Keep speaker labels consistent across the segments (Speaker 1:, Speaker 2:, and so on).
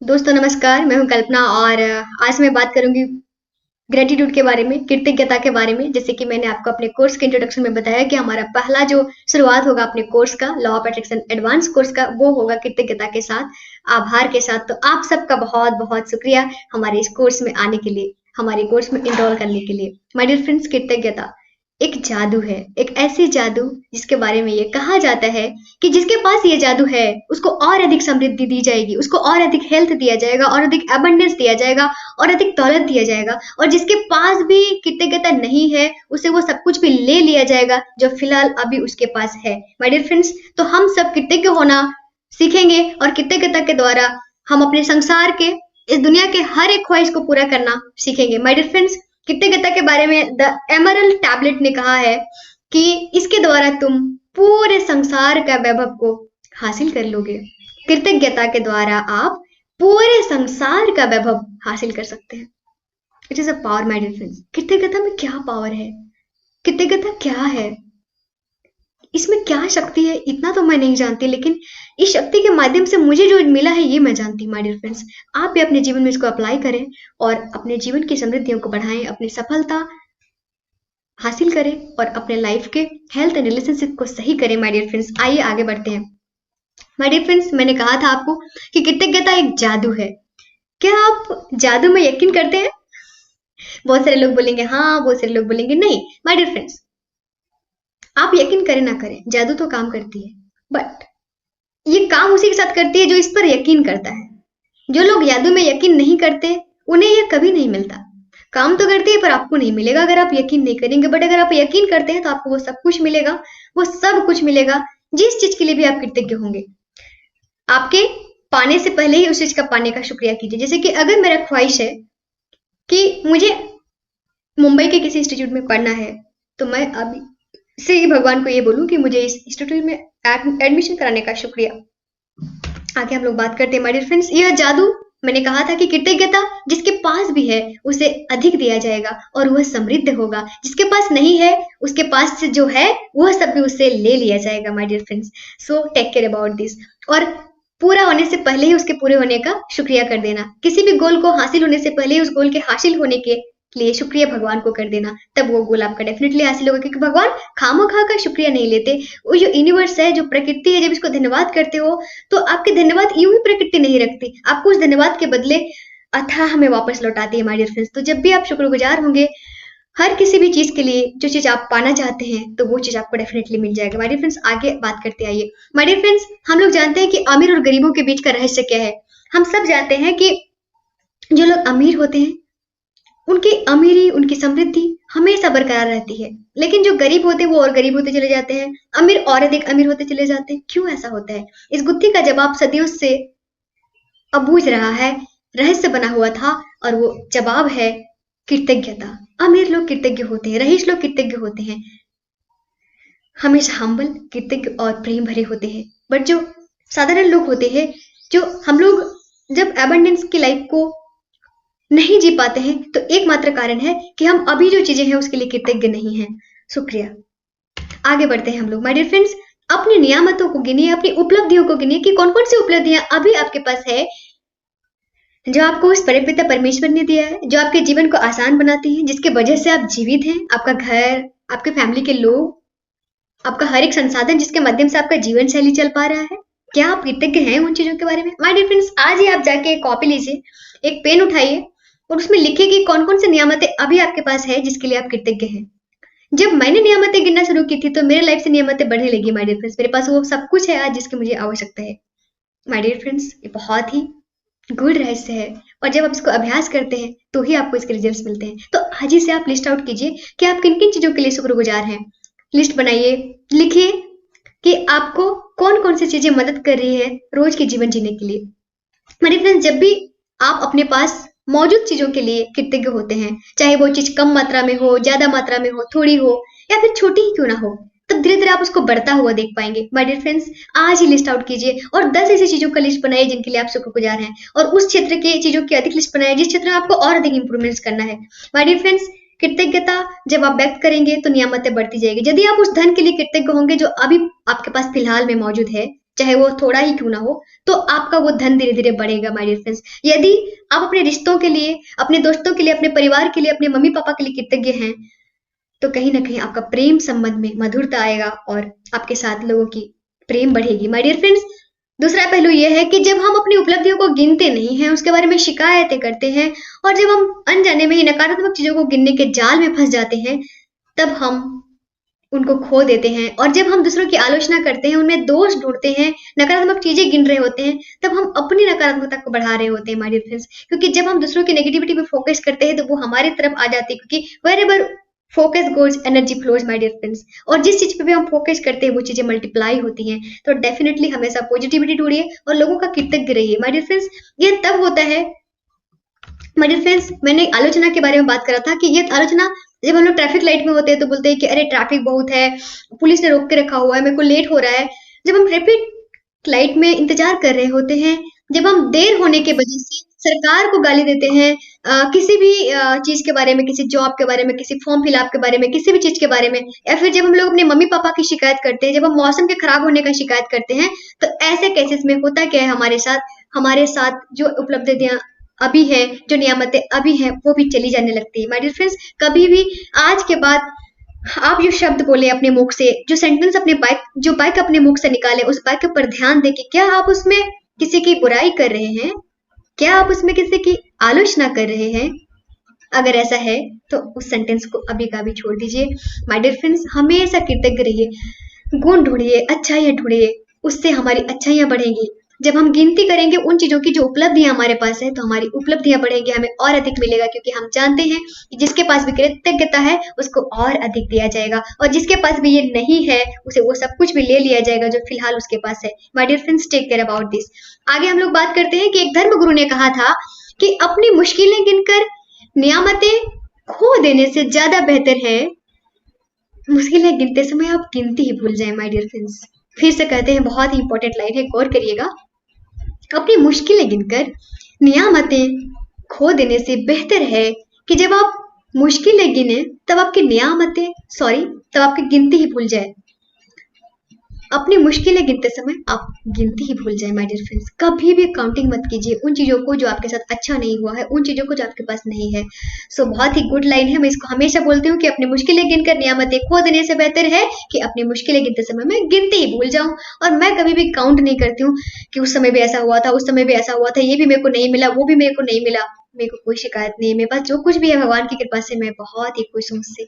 Speaker 1: दोस्तों नमस्कार, मैं हूं कल्पना और आज मैं बात करूंगी ग्रेटिट्यूड के बारे में, कृतज्ञता के बारे में। जैसे कि मैंने आपको अपने कोर्स के इंट्रोडक्शन में बताया कि हमारा पहला जो शुरुआत होगा अपने कोर्स का, law of attraction advance course का, वो होगा कृतज्ञता के साथ, आभार के साथ। तो आप सबका बहुत बहुत शुक्रिया हमारे इस कोर्स में आने के लिए, हमारे कोर्स में इनरोल करने के लिए। माय डियर फ्रेंड्स, कृतज्ञता एक जादू है, एक ऐसी जादू जिसके बारे में ये कहा जाता है कि जिसके पास ये जादू है उसको और अधिक समृद्धि दी जाएगी, उसको और अधिक हेल्थ दिया जाएगा, और अधिक अबंडेंस दिया जाएगा, और अधिक दौलत दिया जाएगा। और जिसके पास भी कृतज्ञता नहीं है उसे वो सब कुछ भी ले लिया जाएगा जो फिलहाल अभी उसके पास है। माय डियर फ्रेंड्स, तो हम सब कृतज्ञ होना सीखेंगे और कृतज्ञता के द्वारा हम अपने संसार के, इस दुनिया के हर एक ख्वाहिश को पूरा करना सीखेंगे। माय डियर फ्रेंड्स, कृतज्ञता के बारे में द एमरल्ड टैबलेट ने कहा है कि इसके द्वारा तुम पूरे संसार का वैभव को हासिल कर लोगे। कृतज्ञता के द्वारा आप पूरे संसार का वैभव हासिल कर सकते हैं। It is a power, my dear friends. कृतज्ञता में क्या पावर है? कृतज्ञता क्या है? इसमें क्या शक्ति है इतना तो मैं नहीं जानती, लेकिन इस शक्ति के माध्यम से मुझे जो मिला है ये मैं जानती हूँ। माय डियर फ्रेंड्स, आप भी अपने जीवन में इसको अप्लाई करें और अपने जीवन की समृद्धियों को बढ़ाएं, अपनी सफलता हासिल करें और अपने लाइफ के हेल्थ एंड रिलेशनशिप को सही करें। माय डियर फ्रेंड्स, आइए आगे बढ़ते हैं। माय डियर फ्रेंड्स, मैंने कहा था आपको कि कृतज्ञता एक जादू है। क्या आप जादू में यकीन करते हैं? बहुत सारे लोग बोलेंगे हाँ, बहुत सारे लोग बोलेंगे नहीं। माय डियर फ्रेंड्स, आप यकीन करें ना करें, जादू तो काम करती है, बट ये काम उसी के साथ करती है जो इस पर यकीन करता है। जो लोग जादू में यकीन नहीं करते उन्हें यह कभी नहीं मिलता। काम तो करती है पर आपको नहीं मिलेगा अगर आप यकीन नहीं करेंगे, बट अगर आप यकीन करते हैं तो आपको वो सब कुछ मिलेगा, वो सब कुछ मिलेगा जिस चीज के लिए भी आप कृतज्ञ होंगे। आपके पाने से पहले ही उस चीज का पाने का शुक्रिया कीजिए। जैसे कि अगर मेरा ख्वाहिश है कि मुझे मुंबई के किसी इंस्टीट्यूट में पढ़ना है, तो मैं अभी से ही भगवान को ये बोलूं कि मुझे इस इंस्टीट्यूट में एडमिशन कराने का शुक्रिया। आगे हम लोग बात करते हैं। माय डियर फ्रेंड्स, यह जादू मैंने कहा था कि कृतज्ञता जिसके पास भी है उसे अधिक दिया जाएगा और वह समृद्ध होगा। जिसके पास नहीं है उसके पास से जो है वह सब भी उससे ले लिया जाएगा। My dear friends, so take care about this. और पूरा होने से पहले ही उसके पूरे होने का शुक्रिया कर देना। किसी भी गोल को हासिल होने से पहले ही उस गोल के हासिल होने के लिए शुक्रिया भगवान को कर देना, तब वो गोल आपका डेफिनेटली हासिल होगा। क्योंकि भगवान खामोखा का शुक्रिया नहीं लेते। वो जो यूनिवर्स है, जो प्रकृति है, जब इसको धन्यवाद करते हो तो आपके धन्यवाद यूं ही प्रकृति नहीं रखती, आपको उस धन्यवाद के बदले अथाह हमें वापस लौटाती है। माय डियर फ्रेंड्स, तो जब भी आप शुक्रगुजार होंगे हर किसी भी चीज के लिए, जो चीज आप पाना चाहते हैं, तो वो चीज आपको डेफिनेटली मिल जाएगा। माय डियर फ्रेंड्स, आगे बात करते आइए। माय डियर फ्रेंड्स, हम लोग जानते हैं कि अमीर और गरीबों के बीच का रहस्य क्या है। हम सब जानते हैं कि जो लोग अमीर होते हैं उनकी अमीरी, उनकी समृद्धि हमेशा बरकरार रहती है, लेकिन जो गरीब होते हैं वो और गरीब होते चले जाते हैं, अमीर और अधिक अमीर होते चले जाते हैं। क्यों ऐसा होता है? इस गुत्थी का जवाब सदियों से अब बूझ रहा है, रहस्य बना हुआ था, और वो जवाब है कृतज्ञता। अमीर लोग कृतज्ञ होते हैं, रईस लोग कृतज्ञ होते हैं, हमेशा हम्बल, कृतज्ञ और प्रेम भरे होते हैं। बट जो साधारण लोग होते हैं, जो हम लोग जब एबंडेंस की लाइफ को नहीं जी पाते हैं, तो एकमात्र कारण है कि हम अभी जो चीजें हैं उसके लिए कृतज्ञ नहीं हैं। शुक्रिया। आगे बढ़ते हैं हम लोग। माय डियर फ्रेंड्स, अपनी नियामतों को गिनिए, अपनी उपलब्धियों को गिनिए कि कौन कौन सी उपलब्धियां अभी आपके पास है जो आपको उस परमपिता परमेश्वर ने दिया है, जो आपके जीवन को आसान बनाती है, जिसके वजह से आप जीवित हैं। आपका घर, आपके फैमिली के लोग, आपका हर एक संसाधन जिसके माध्यम से आपका जीवन शैली चल पा रहा है। क्या आप कृतज्ञ हैं उन चीजों के बारे में? माय डियर फ्रेंड्स, आज ही आप जाके एक कॉपी लीजिए, एक पेन उठाइए और उसमें लिखिए कि कौन कौन सी नियामतें अभी आपके पास है जिसके लिए आप कृतज्ञ हैं। जब मैंने नियामतें गिनना शुरू की थी तो मेरे लाइफ से नियामतें बढ़ने लगी। माय डियर फ्रेंड्स, मेरे पास वो सब कुछ है आज जिसकी मुझे आवश्यकता है। माय डियर फ्रेंड्स, ये बहुत ही गुड रहस्य है, और जब आप इसको अभ्यास करते हैं तो ही आपको इसके रिजल्ट्स मिलते हैं। तो आज ही से आप लिस्ट आउट कीजिए कि आप किन किन चीजों के लिए शुक्रगुजार हैं। लिस्ट बनाइए, लिखिए कि आपको कौन कौन सी चीजें मदद कर रही है रोज के जीवन जीने के लिए। माय डियर फ्रेंड्स, जब भी आप अपने पास मौजूद चीजों के लिए कृतज्ञ होते हैं, चाहे वो चीज कम मात्रा में हो, ज्यादा मात्रा में हो, थोड़ी हो, या फिर छोटी ही क्यों ना हो, तब धीरे धीरे आप उसको बढ़ता हुआ देख पाएंगे। माय डियर फ्रेंड्स, आज ही लिस्ट आउट कीजिए और 10 ऐसी चीजों का लिस्ट बनाइए जिनके लिए आप शुक्रगुजार हैं, और उस क्षेत्र की चीजों की अधिक लिस्ट बनाइए जिस क्षेत्र में आपको और अधिक इंप्रूवमेंट्स करना है। माय डियर फ्रेंड्स, कृतज्ञता जब आप व्यक्त करेंगे तो नियामतें बढ़ती जाएगी। यदि आप उस धन के लिए कृतज्ञ होंगे जो अभी आपके पास फिलहाल में मौजूद है, चाहे वो थोड़ा ही क्यों ना हो, तो आपका वो धन धीरे धीरे बढ़ेगा माय डियर फ्रेंड्स। यदि आप अपने रिश्तों के लिए, अपने दोस्तों के लिए, अपने परिवार के लिए, अपने मम्मी पापा के लिए कृतज्ञ हैं, तो कहीं ना कहीं आपका प्रेम संबंध में मधुरता आएगा और आपके साथ लोगों की प्रेम बढ़ेगी माय डियर फ्रेंड्स। दूसरा पहलू यह है कि जब हम अपनी उपलब्धियों को गिनते नहीं हैं, उसके बारे में शिकायतें करते हैं, और जब हम अनजाने में ही नकारात्मक चीजों को गिनने के जाल में फंस जाते हैं, तब हम उनको खो देते हैं। और जब हम दूसरों की आलोचना करते हैं, उनमें दोष ढूंढते हैं, नकारात्मक चीजें गिन रहे होते हैं, तब हम अपनी नकारात्मकता को बढ़ा रहे होते हैं माय डियर फ्रेंड्स। क्योंकि जब हम दूसरों की नेगेटिविटी पे फोकस करते हैं, तो वो हमारी तरफ आ जाती है, क्योंकि wherever focus goes energy flows my dear friends. और जिस चीज पे भी हम फोकस करते हैं, वो चीजें मल्टीप्लाई होती हैं। तो डेफिनेटली हमेशा पॉजिटिविटी ढूंढिए और लोगों का कृतज्ञ रहिए माय डियर फ्रेंड्स। ये तब होता है माय डियर फ्रेंड्स, मैंने आलोचना के बारे में बात करा था कि ये आलोचना, जब हम लोग ट्रैफिक लाइट में होते हैं तो बोलते हैं कि अरे ट्रैफिक बहुत है, पुलिस ने रोक के रखा हुआ है, मेरे को लेट हो रहा है। जब हम ट्रैफिक लाइट में इंतजार कर रहे होते हैं, जब हम देर होने के वजह से सरकार को गाली देते हैं, किसी भी चीज के बारे में, किसी जॉब के बारे में, किसी फॉर्म फिलअप के बारे में, किसी भी चीज के बारे में, या फिर जब हम लोग अपने मम्मी पापा की शिकायत करते हैं, जब हम मौसम के खराब होने का शिकायत करते हैं, तो ऐसे केसेस में होता क्या है हमारे साथ जो उपलब्धियां अभी है, जो नियामतें अभी हैं, वो भी चली जाने लगती है माय डियर फ्रेंड्स। कभी भी आज के बाद आप जो शब्द बोले अपने मुख से, जो सेंटेंस जो बाइक अपने मुख से निकाले, उस बाइक के ऊपर ध्यान दे कि क्या आप उसमें किसी की बुराई कर रहे हैं, क्या आप उसमें किसी की आलोचना कर रहे हैं। अगर ऐसा है तो उस सेंटेंस को अभी का भी छोड़ दीजिए माय डियर फ्रेंड्स। हमेशा कृतज्ञ रहिए, गुण ढूंढिए, अच्छाइयां ढूंढिए, उससे हमारी अच्छाइयां बढ़ेंगी। जब हम गिनती करेंगे उन चीजों की जो उपलब्धियां हमारे पास है, तो हमारी उपलब्धियां बढ़ेंगी, हमें और अधिक मिलेगा, क्योंकि हम जानते हैं कि जिसके पास भी कृतज्ञता है उसको और अधिक दिया जाएगा, और जिसके पास भी ये नहीं है उसे वो सब कुछ भी ले लिया जाएगा जो फिलहाल उसके पास है। My dear friends, take care about this. आगे हम लोग बात करते हैं कि एक धर्म गुरु ने कहा था कि अपनी मुश्किलें गिनकर नियामतें खो देने से ज्यादा बेहतर है मुश्किलें गिनते समय आप गिनती ही भूल जाए माय डियर फ्रेंड्स। फिर से कहते हैं, बहुत ही इंपॉर्टेंट लाइन है, गौर करिएगा। अपनी मुश्किलें गिनकर नियामतें खो देने से बेहतर है कि जब आप मुश्किलें गिने तब आपकी तब आपकी गिनती ही भूल जाए। अपनी मुश्किलें गिनते समय आप गिनती ही भूल जाए माय डियर फ्रेंड्स। कभी भी काउंटिंग मत कीजिए उन चीजों को जो आपके साथ अच्छा नहीं हुआ है, उन चीजों को जो आपके पास नहीं है। बहुत ही गुड लाइन है, मैं इसको हमेशा बोलती हूँ कि अपनी मुश्किलें गिनकर नियामतें खो देने से बेहतर है कि अपनी मुश्किलें गिनते समय मैं गिनती ही भूल जाऊं। और मैं कभी भी काउंट नहीं करती हूँ कि उस समय भी ऐसा हुआ था, उस समय भी ऐसा हुआ था, ये भी मेरे को नहीं मिला, वो भी मेरे को नहीं मिला। मेरे को कोई शिकायत नहीं है, मेरे पास जो कुछ भी है भगवान की कृपा से मैं बहुत ही खुश हूँ उससे,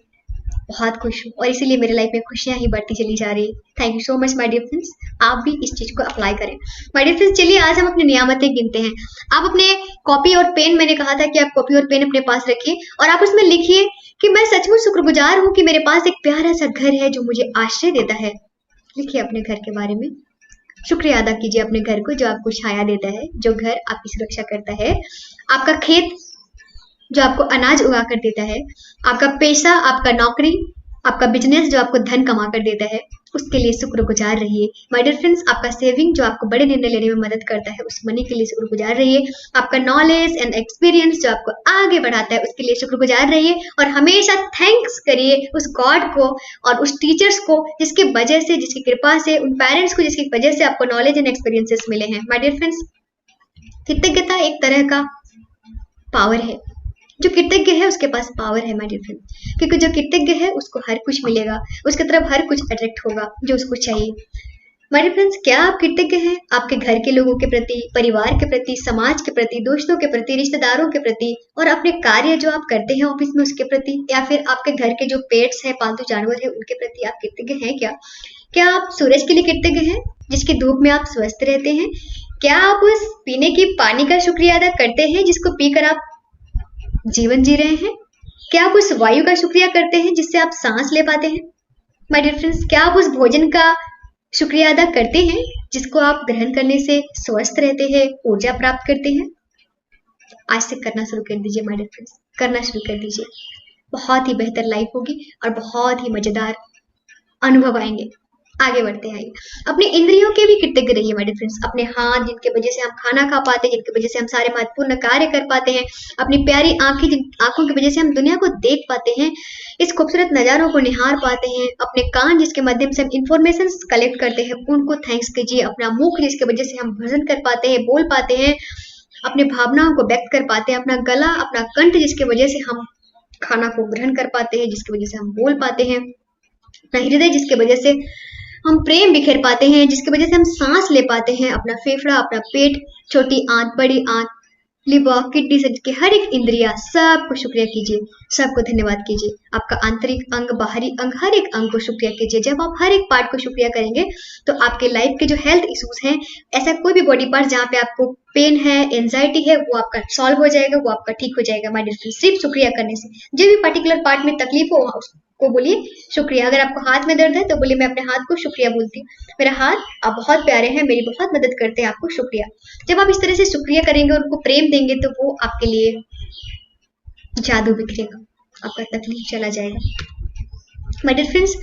Speaker 1: बहुत खुश हूँ, और इसीलिए मेरे लाइफ में खुशियां ही बढ़ती चली जा रही है। Thank you so much my dear friends, आप भी इस चीज को अप्लाई करें माय डियर फ्रेंड्स। चलिए आज हम अपनी नियामतें गिनते हैं। आप अपने कॉपी और पेन, मैंने कहा था कि आप कॉपी और पेन अपने पास रखिए और आप उसमें लिखिए कि मैं सचमुच शुक्रगुजार हूँ कि मेरे पास एक प्यारा सा घर है जो मुझे आश्रय देता है। लिखिए अपने घर के बारे में, शुक्रिया अदा कीजिए अपने घर को जो आपको छाया देता है, जो घर आपकी सुरक्षा करता है, आपका खेत जो आपको अनाज उगा कर देता है, आपका पेशा, आपका नौकरी, आपका बिजनेस जो आपको धन कमा कर देता है, उसके लिए शुक्रगुजार रहिए माय डियर फ्रेंड्स। आपका सेविंग जो आपको बड़े निर्णय लेने में मदद करता है, उस मनी के लिए शुक्रगुजार रहिए। आपका नॉलेज एंड एक्सपीरियंस जो आपको आगे बढ़ाता है, उसके लिए शुक्रगुजार रहिए। और हमेशा थैंक्स करिए उस गॉड को और उस टीचर्स को जिसकी वजह से, जिसकी कृपा से, उन पेरेंट्स को जिसकी वजह से आपको नॉलेज एंड एक्सपीरियंसेस मिले हैं माय डियर फ्रेंड्स। कृतज्ञता एक तरह का पावर है, जो कृतज्ञ है उसके पास पावर है माय डियर फ्रेंड, क्योंकि जो कृतज्ञ है उसको हर कुछ मिलेगा, उसकी तरफ हर कुछ अट्रैक्ट होगा जो उसको चाहिए। माय डियर फ्रेंड्स, क्या आप कृतज्ञ हैं आपके घर के लोगों के प्रति, परिवार के प्रति, समाज के प्रति, दोस्तों के प्रति, रिश्तेदारों के प्रति, और अपने कार्य जो आप करते हैं ऑफिस में उसके प्रति, या फिर आपके घर के जो पेट्स हैं, पालतू जानवर है, उनके प्रति आप कृतज्ञ हैं क्या? क्या आप सूरज के लिए कृतज्ञ हैं जिसकी धूप में आप स्वस्थ रहते हैं? क्या आप उस पीने की पानी का शुक्रिया अदा करते हैं जिसको पीकर आप जीवन जी रहे हैं? क्या आप उस वायु का शुक्रिया करते हैं जिससे आप सांस ले पाते हैं? माय डियर फ्रेंड्स, क्या आप उस भोजन का शुक्रिया अदा करते हैं जिसको आप ग्रहण करने से स्वस्थ रहते हैं, ऊर्जा प्राप्त करते हैं? आज से करना शुरू कर दीजिए माय डियर फ्रेंड्स, करना शुरू कर दीजिए। बहुत ही बेहतर लाइफ होगी और बहुत ही मजेदार अनुभव आएंगे। आगे बढ़ते हैं। अपने इंद्रियों के भी कृतज्ञ रहिए माय डियर फ्रेंड्स। अपने हाथ जिनके वजह से हम खाना खा पाते हैं, जिनकी वजह से हम सारे महत्वपूर्ण कार्य कर पाते हैं, अपनी प्यारी आंखें जिन आंखों की वजह से हम दुनिया को देख पाते हैं, इस खूबसूरत नजारों को निहार पाते हैं, अपने कान जिसके माध्यम से हम इंफॉर्मेशन कलेक्ट करते हैं उनको थैंक्स कीजिए, अपना मुख जिसकी वजह से हम भजन कर पाते हैं, बोल पाते हैं, अपनी भावनाओं को व्यक्त कर पाते हैं, अपना गला, अपना कंठ जिसकी वजह से हम खाना को ग्रहण कर पाते हैं, जिसकी वजह से हम बोल पाते हैं, अपना हृदय जिसकी वजह से हम प्रेम बिखेर पाते हैं, जिसकी वजह से हम सांस ले पाते हैं, अपना फेफड़ा, अपना पेट, छोटी आंत, बड़ी आंत, लिवर, किडनी से के हर एक इंद्रिया, सबको शुक्रिया कीजिए, सबको धन्यवाद कीजिए। आपका आंतरिक अंग, बाहरी अंग, हर एक अंग को शुक्रिया कीजिए। जब आप हर एक पार्ट को शुक्रिया करेंगे तो आपके लाइफ के जो हेल्थ इश्यूज हैं, ऐसा कोई भी बॉडी पार्ट जहाँ पे आपको पेन है, एंजाइटी है, वो आपका सॉल्व हो जाएगा, वो आपका ठीक हो जाएगा माय डियर फ्रेंड्स, सिर्फ शुक्रिया करने से। जो भी पर्टिकुलर पार्ट में तकलीफ हो उसको बोलिए शुक्रिया। अगर आपको हाथ में दर्द है तो बोलिए मैं अपने हाथ को शुक्रिया बोलती हूँ, मेरा हाथ, आप बहुत प्यारे हैं, मेरी बहुत मदद करते हैं, आपको शुक्रिया। जब आप इस तरह से शुक्रिया करेंगे और उनको प्रेम देंगे तो वो आपके लिए जादू बिखरेगा, आपका तकलीफ चला जाएगा। माय डियर फ्रेंड्स,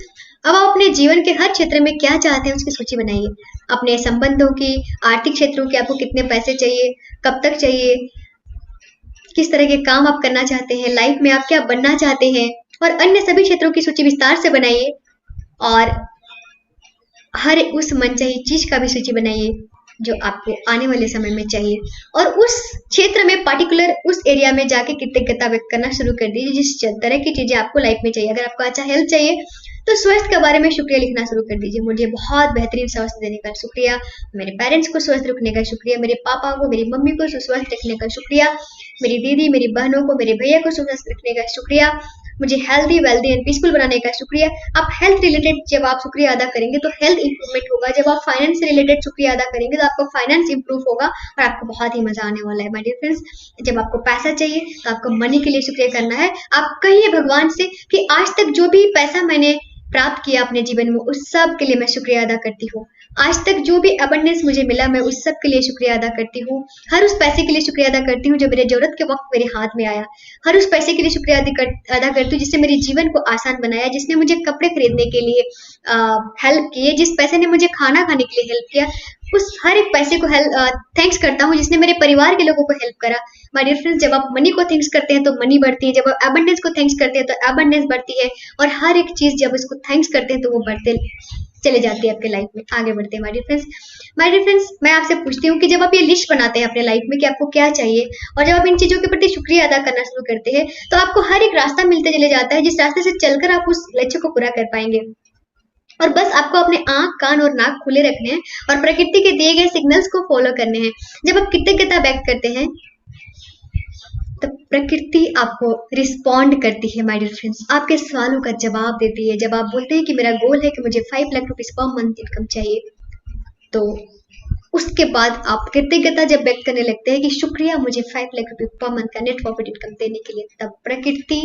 Speaker 1: अब आप अपने जीवन के हर क्षेत्र में क्या चाहते हैं उसकी सूची बनाइए। अपने संबंधों की, आर्थिक क्षेत्रों की, आपको कितने पैसे चाहिए, कब तक चाहिए, किस तरह के काम आप करना चाहते हैं, लाइफ में आप क्या बनना चाहते हैं, और अन्य सभी क्षेत्रों की सूची विस्तार से बनाइए। और हर उस मनचाही चीज का भी सूची बनाइए जो आपको आने वाले समय में चाहिए, और उस क्षेत्र में पर्टिकुलर उस एरिया में जाके कृतज्ञता व्यक्त करना शुरू कर दीजिए जिस तरह की चीजें आपको लाइफ में चाहिए। अगर आपको अच्छा हेल्थ चाहिए तो स्वास्थ्य के बारे में शुक्रिया लिखना शुरू कर दीजिए। मुझे बहुत बेहतरीन स्वास्थ्य देने का शुक्रिया, मेरे पेरेंट्स को स्वस्थ रखने का शुक्रिया, मेरे पापा को, मेरी मम्मी को स्वस्थ रखने का शुक्रिया, मेरी दीदी, मेरी बहनों को, मेरे भैया को स्वस्थ रखने का शुक्रिया, मुझे हेल्दी, वेल्दी एंड पीसफुल बनाने का शुक्रिया। आप हेल्थ रिलेटेड जब आप शुक्रिया अदा करेंगे तो हेल्थ इंप्रूवमेंट होगा। जब आप फाइनेंस से रिलेटेड शुक्रिया अदा करेंगे तो आपका फाइनेंस इंप्रूव होगा और आपको बहुत ही मजा आने वाला है माय डियर फ्रेंड्स। जब आपको पैसा चाहिए तो आपको मनी के लिए शुक्रिया करना है। आप कहिए भगवान से कि आज तक जो भी पैसा मैंने प्राप्त किया अपने जीवन में उस सब के लिए मैं शुक्रिया अदा करती हूँ। आज तक जो भी अबंडेंस मुझे मिला मैं उस सब के लिए शुक्रिया अदा करती हूँ। हर उस पैसे के लिए शुक्रिया अदा करती हूँ जो मेरे जरूरत के वक्त मेरे हाथ में आया। हर उस पैसे के लिए शुक्रिया अदा करती हूँ जिससे मेरे जीवन को आसान बनाया, जिसने मुझे कपड़े खरीदने के लिए हेल्प किए, जिस पैसे ने मुझे खाना खाने के लिए हेल्प किया, उस हर एक पैसे को थैंक्स करता हूँ जिसने मेरे परिवार के लोगों को हेल्प करा। माय डियर फ्रेंड्स, जब आप मनी को थैंक्स करते हैं तो मनी बढ़ती है, जब आप अबंडेंस को थैंक्स करते हैं तो अबंडेंस बढ़ती है, और हर एक चीज जब इसको थैंक्स करते हैं तो वो बढ़ते चले जाती है आपके लाइफ में। आगे बढ़ते हैं my dear friends. My dear friends, मैं आपसे पूछती हूँ कि जब आप ये लिस्ट बनाते हैं अपने लाइफ में कि आपको क्या चाहिए, और जब आप इन चीजों के प्रति शुक्रिया अदा करना शुरू करते हैं तो आपको हर एक रास्ता मिलते चले जाता है जिस रास्ते से चलकर आप उस लक्ष्य को पूरा कर पाएंगे। और बस आपको अपने आंख, कान और नाक खुले रखने हैं और प्रकृति के दिए गए सिग्नल्स को फॉलो करने हैं। जब आप कृतज्ञता व्यक्त करते हैं तो प्रकृति आपको रिस्पॉन्ड करती है माय डियर फ्रेंड्स, आपके सवालों का जवाब देती है। जब आप बोलते हैं कि मेरा गोल है कि मुझे 5 lakh rupees per month income चाहिए, तो उसके बाद आप कृतज्ञता जब व्यक्त करने लगते हैं कि शुक्रिया मुझे 5 लाख रुपए पर मंथ का नेट प्रॉफिट इनकम देने के लिए, तब प्रकृति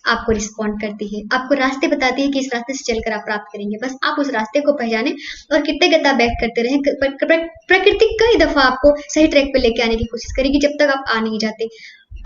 Speaker 1: आपको रिस्पॉन्ड करती है, आपको रास्ते बताती है कि इस रास्ते से चलकर आप प्राप्त करेंगे। बस आप उस रास्ते को पहचाने और कृतज्ञता व्यक्त करते रहें। प्रकृति कई दफा आपको सही ट्रैक पे लेके आने की कोशिश करेगी जब तक आप आ नहीं जाते।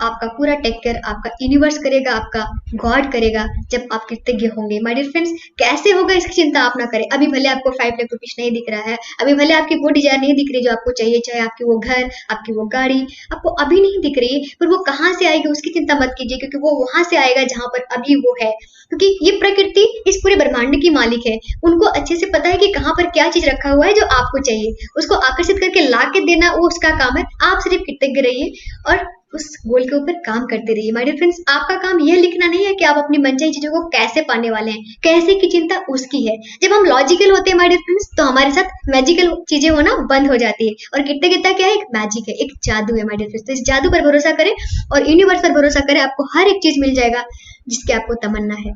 Speaker 1: आपका पूरा टेक केयर आपका यूनिवर्स करेगा, आपका गॉड करेगा जब आप कृतज्ञ होंगे। माय डियर फ्रेंड्स, कैसे होगा इसकी चिंता आप ना करें। अभी भले आपको 5 लाख रुपीज नहीं दिख रहा है, अभी भले आपकी वो डिजायर नहीं दिख रही जो आपको चाहिए, चाहे आपकी वो घर, आपकी वो गाड़ी आपको अभी नहीं दिख रही, पर वो कहाँ से आएगी उसकी चिंता मत कीजिए, क्योंकि वो वहां से आएगा जहां पर अभी वो है। क्योंकि ये प्रकृति इस पूरे ब्रह्मांड की मालिक है, उनको अच्छे से पता है कि कहाँ पर क्या चीज रखा हुआ है जो आपको चाहिए, उसको आकर्षित करके ला के देना वो उसका काम है। आप सिर्फ कृतज्ञ रहिए और उस गोल के ऊपर काम करते रहिए। माय डियर फ्रेंड्स, आपका काम यह लिखना नहीं है कि आप अपनी मनचाही चीजों को कैसे पाने वाले हैं, कैसे की चिंता उसकी है। जब हम लॉजिकल होते हैं माय डियर फ्रेंड्स तो हमारे साथ मैजिकल चीजें होना बंद हो जाती है, और कृतज्ञता क्या है, एक मैजिक है, एक जादू है माय डियर फ्रेंड्स। तो इस जादू पर भरोसा करें और यूनिवर्स पर भरोसा करें, आपको हर एक चीज मिल जाएगा जिसकी आपको तमन्ना है।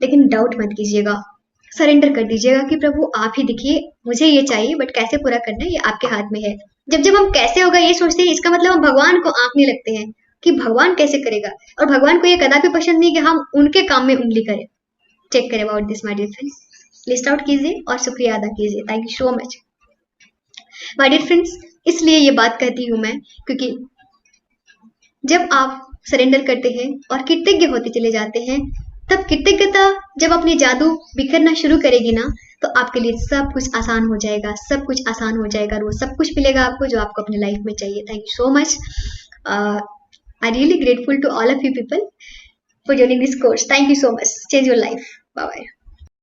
Speaker 1: लेकिन डाउट मत कीजिएगा, सरेंडर कर दीजिएगा कि प्रभु आप ही देखिए, मुझे ये चाहिए बट कैसे पूरा करना है ये आपके हाथ में है। जब जब हम कैसे होगा ये सोचते हैं, इसका मतलब हम भगवान को आंकने लगते हैं कि भगवान कैसे करेगा, और भगवान को ये कदापि पसंद नहीं कि हम उनके काम में उंगली करें। चेक करें about this my dear friends, list out कीजिए और शुक्रिया अदा कीजिए। Thank you so much my dear friends. इसलिए ये बात कहती हूँ मैं क्योंकि जब आप सरेंडर करते हैं और कृतज्ञ होते चले जाते हैं, तब कृतज्ञता जब अपनी जादू बिखरना शुरू करेगी ना, तो आपके लिए सब कुछ आसान हो जाएगा, सब कुछ आसान हो जाएगा और वो सब कुछ मिलेगा आपको जो आपको अपने लाइफ में चाहिए। Thank you so much. I really grateful to all of you people for joining this course. Thank you so much. Change your life. Bye bye.